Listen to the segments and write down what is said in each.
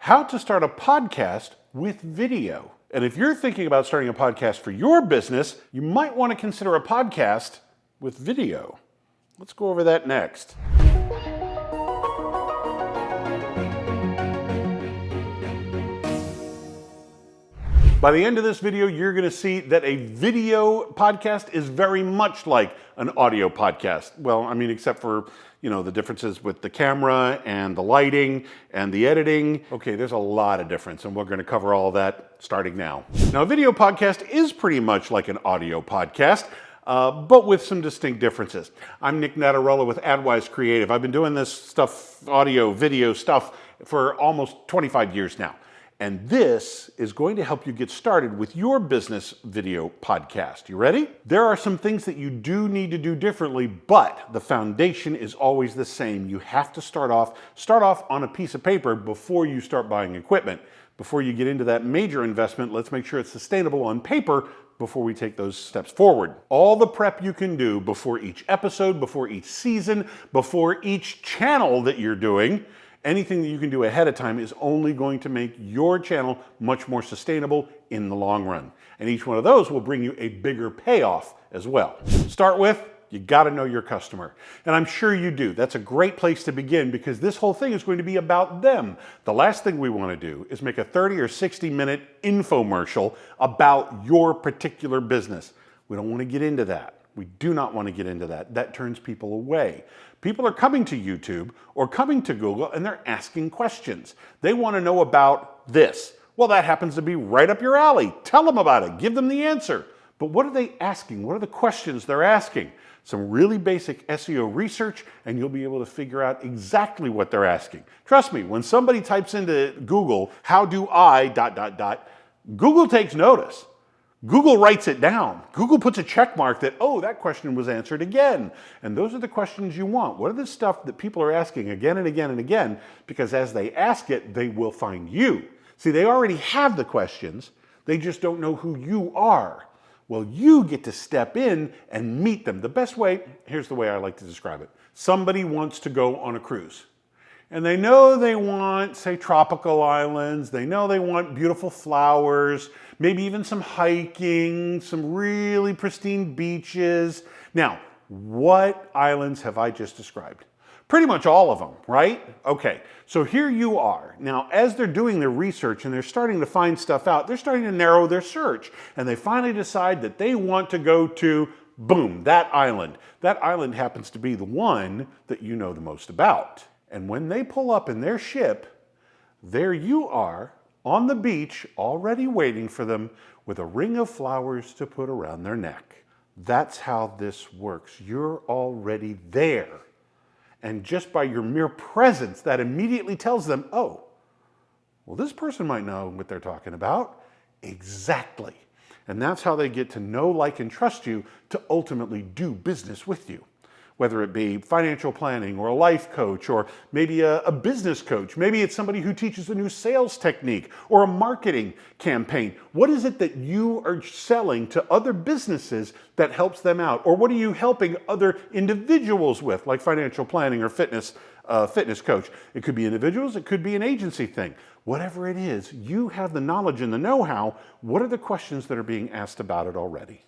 how to start a podcast with video. And if you're thinking about starting a podcast for your business, you might want to consider a podcast with video. Let's go over that next. By the end of this video, you're going to see that a video podcast is very much like an audio podcast. Well, I mean, except for, the differences with the camera and the lighting and the editing. Okay, there's a lot of difference, and we're going to cover all of that starting now. Now, a video podcast is pretty much like an audio podcast, but with some distinct differences. I'm Nic Natarella with AdWise Creative. I've been doing this stuff, audio, video stuff, for almost 25 years now. And this is going to help you get started with your business video podcast. You ready? There are some things that you do need to do differently, but the foundation is always the same. You have to start off on a piece of paper before you start buying equipment. Before you get into that major investment, let's make sure it's sustainable on paper before we take those steps forward. All the prep you can do before each episode, before each season, before each channel that you're doing, anything that you can do ahead of time is only going to make your channel much more sustainable in the long run. And each one of those will bring you a bigger payoff as well. Start with, you got to know your customer. And I'm sure you do. That's a great place to begin because this whole thing is going to be about them. The last thing we want to do is make a 30 or 60-minute infomercial about your particular business. We don't want to get into that. We do not want to get into that. That turns people away. People are coming to YouTube or coming to Google and they're asking questions. They want to know about this. Well, that happens to be right up your alley. Tell them about it. Give them the answer. But what are they asking? What are the questions they're asking? Some really basic SEO research and you'll be able to figure out exactly what they're asking. Trust me, when somebody types into Google, how do I ... Google takes notice. Google writes it down. Google puts a check mark that, oh, that question was answered again. And those are the questions you want. What are the stuff that people are asking again and again and again? Because as they ask it, they will find you. See, they already have the questions. They just don't know who you are. Well, you get to step in and meet them. The best way, here's the way I like to describe it. Somebody wants to go on a cruise. And they know they want, say, tropical islands. They know they want beautiful flowers, maybe even some hiking, some really pristine beaches. Now, what islands have I just described? Pretty much all of them, right? Okay, so here you are. Now, as they're doing their research and they're starting to find stuff out, they're starting to narrow their search. And they finally decide that they want to go to, boom, that island. That island happens to be the one that you know the most about. And when they pull up in their ship, there you are on the beach already waiting for them with a ring of flowers to put around their neck. That's how this works. You're already there. And just by your mere presence, that immediately tells them, oh, well, this person might know what they're talking about. Exactly. And that's how they get to know, like, and trust you to ultimately do business with you. Whether it be financial planning or a life coach or maybe a business coach. Maybe it's somebody who teaches a new sales technique or a marketing campaign. What is it that you are selling to other businesses that helps them out? Or what are you helping other individuals with, like financial planning or fitness coach? It could be individuals, it could be an agency thing. Whatever it is, you have the knowledge and the know-how. What are the questions that are being asked about it already?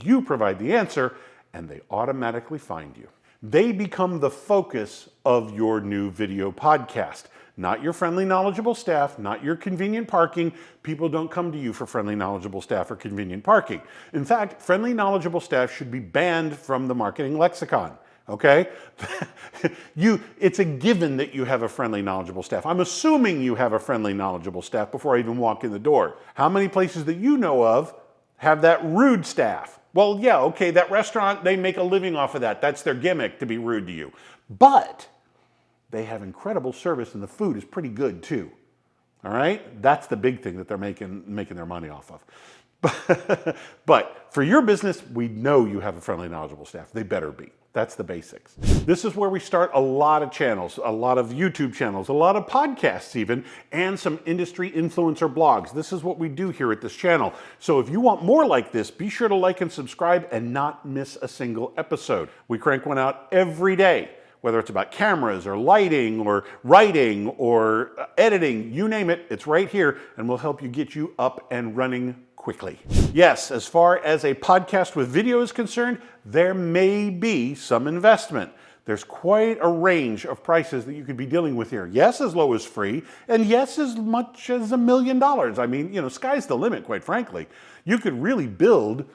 You provide the answer, and they automatically find you. They become the focus of your new video podcast. Not your friendly, knowledgeable staff, not your convenient parking. People don't come to you for friendly, knowledgeable staff or convenient parking. In fact, friendly, knowledgeable staff should be banned from the marketing lexicon, okay? It's a given that you have a friendly, knowledgeable staff. I'm assuming you have a friendly, knowledgeable staff before I even walk in the door. How many places that you know of have that rude staff? Well, yeah, okay, that restaurant, they make a living off of that. That's their gimmick, to be rude to you. But they have incredible service and the food is pretty good too. All right? That's the big thing that they're making their money off of. But for your business, we know you have a friendly, knowledgeable staff. They better be. That's the basics. This is where we start a lot of channels, a lot of YouTube channels, a lot of podcasts even, and some industry influencer blogs. This is what we do here at this channel. So if you want more like this, be sure to like and subscribe and not miss a single episode. We crank one out every day. whether it's about cameras or lighting or writing or editing, you name it, it's right here, and we'll help you get you up and running quickly. Yes, as far as a podcast with video is concerned, there may be some investment. There's quite a range of prices that you could be dealing with here. Yes, as low as free, and yes, as much as $1 million. I mean, sky's the limit, quite frankly. You could really build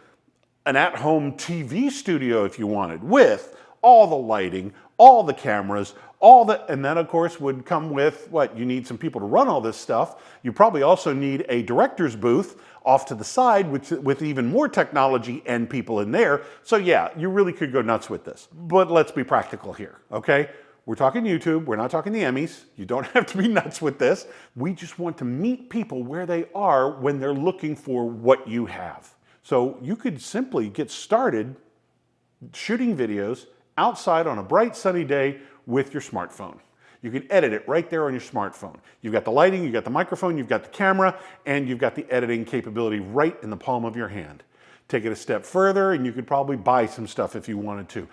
an at-home TV studio if you wanted, with all the lighting, all the cameras, and that of course would come with what? You need some people to run all this stuff. You probably also need a director's booth off to the side with even more technology and people in there. So yeah, you really could go nuts with this. But let's be practical here, okay? We're talking YouTube, we're not talking the Emmys. You don't have to be nuts with this. We just want to meet people where they are when they're looking for what you have. So you could simply get started shooting videos outside on a bright sunny day with your smartphone. You can edit it right there on your smartphone. You've got the lighting, you've got the microphone, you've got the camera, and you've got the editing capability right in the palm of your hand. Take it a step further and you could probably buy some stuff if you wanted to.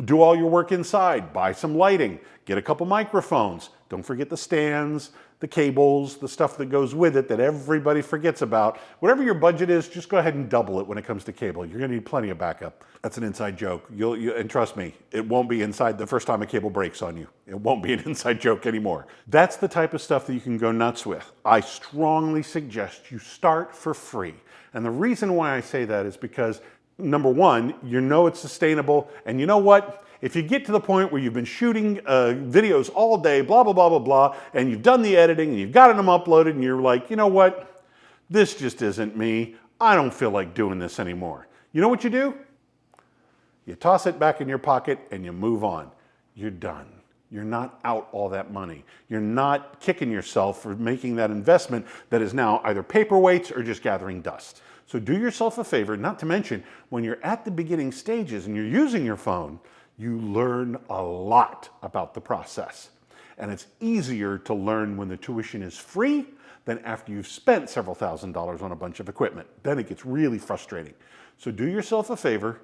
Do all your work inside, buy some lighting, get a couple microphones. Don't forget the stands, the cables, the stuff that goes with it that everybody forgets about. Whatever your budget is, just go ahead and double it when it comes to cable. You're gonna need plenty of backup. That's an inside joke. And trust me, it won't be inside the first time a cable breaks on you. It won't be an inside joke anymore. That's the type of stuff that you can go nuts with. I strongly suggest you start for free. And the reason why I say that is because, number one, you know it's sustainable, and you know what? If you get to the point where you've been shooting videos all day, blah, blah, blah, blah, blah, and you've done the editing and you've got them uploaded and you're like, you know what? This just isn't me. I don't feel like doing this anymore. You know what you do? You toss it back in your pocket and you move on. You're done. You're not out all that money. You're not kicking yourself for making that investment that is now either paperweights or just gathering dust. So do yourself a favor, not to mention when you're at the beginning stages and you're using your phone, you learn a lot about the process. And it's easier to learn when the tuition is free than after you've spent several $1,000s on a bunch of equipment. Then it gets really frustrating. So do yourself a favor,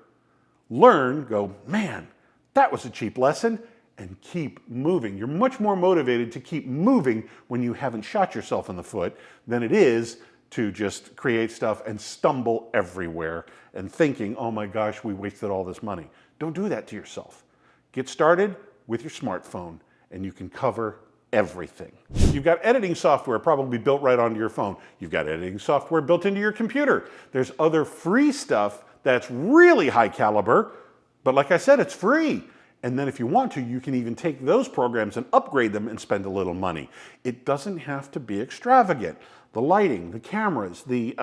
learn, go, man, that was a cheap lesson, and keep moving. You're much more motivated to keep moving when you haven't shot yourself in the foot than it is to just create stuff and stumble everywhere and thinking, oh my gosh, we wasted all this money. Don't do that to yourself. Get started with your smartphone and you can cover everything. You've got editing software probably built right onto your phone. You've got editing software built into your computer. There's other free stuff that's really high caliber, but like I said, it's free. And then if you want to, you can even take those programs and upgrade them and spend a little money. It doesn't have to be extravagant. The lighting, the cameras, the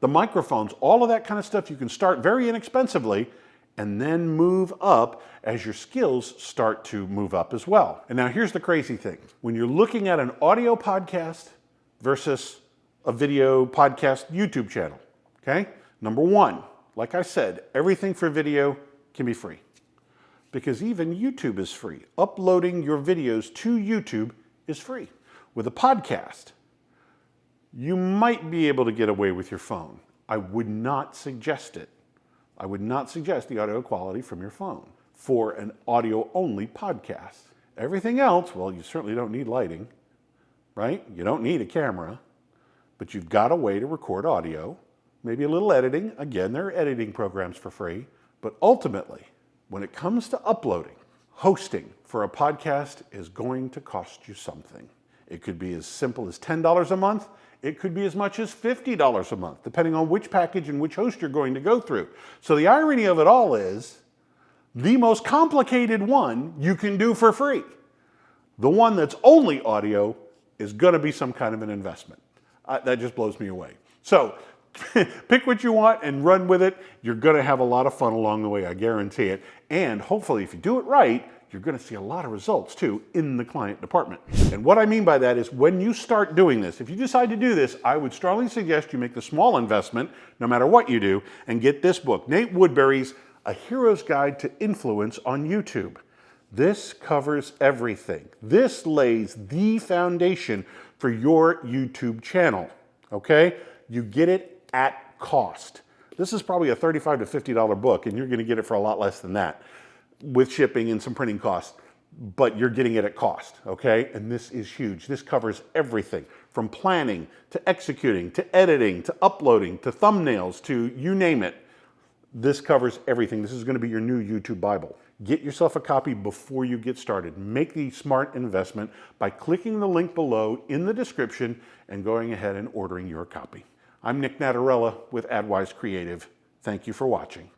microphones, all of that kind of stuff, you can start very inexpensively and then move up as your skills start to move up as well. And now here's the crazy thing. When you're looking at an audio podcast versus a video podcast YouTube channel, okay? Number one, like I said, everything for video can be free. Because even YouTube is free. Uploading your videos to YouTube is free. With a podcast, you might be able to get away with your phone. I would not suggest it. I would not suggest the audio quality from your phone for an audio-only podcast. Everything else, well, you certainly don't need lighting, right? You don't need a camera, but you've got a way to record audio, maybe a little editing. Again, there are editing programs for free, but ultimately, when it comes to uploading, hosting for a podcast is going to cost you something. It could be as simple as $10 a month. It could be as much as $50 a month, depending on which package and which host you're going to go through. So the irony of it all is, the most complicated one you can do for free. The one that's only audio is going to be some kind of an investment. That just blows me away. So pick what you want and run with it. You're going to have a lot of fun along the way, I guarantee it. And hopefully, if you do it right, you're going to see a lot of results too in the client department. And what I mean by that is when you start doing this, if you decide to do this, I would strongly suggest you make the small investment, no matter what you do, and get this book, Nate Woodbury's A Hero's Guide to Influence on YouTube. This covers everything. This lays the foundation for your YouTube channel, okay? You get it at cost. This is probably a $35 to $50 book, and you're going to get it for a lot less than that with shipping and some printing costs. but you're getting it at cost, okay? And this is huge. This covers everything from planning to executing to editing to uploading to thumbnails to you name it. This covers everything. This is going to be your new YouTube Bible. Get yourself a copy before you get started. Make the smart investment by clicking the link below in the description and going ahead and ordering your copy. I'm Nic Natarella with AdWise Creative. Thank you for watching.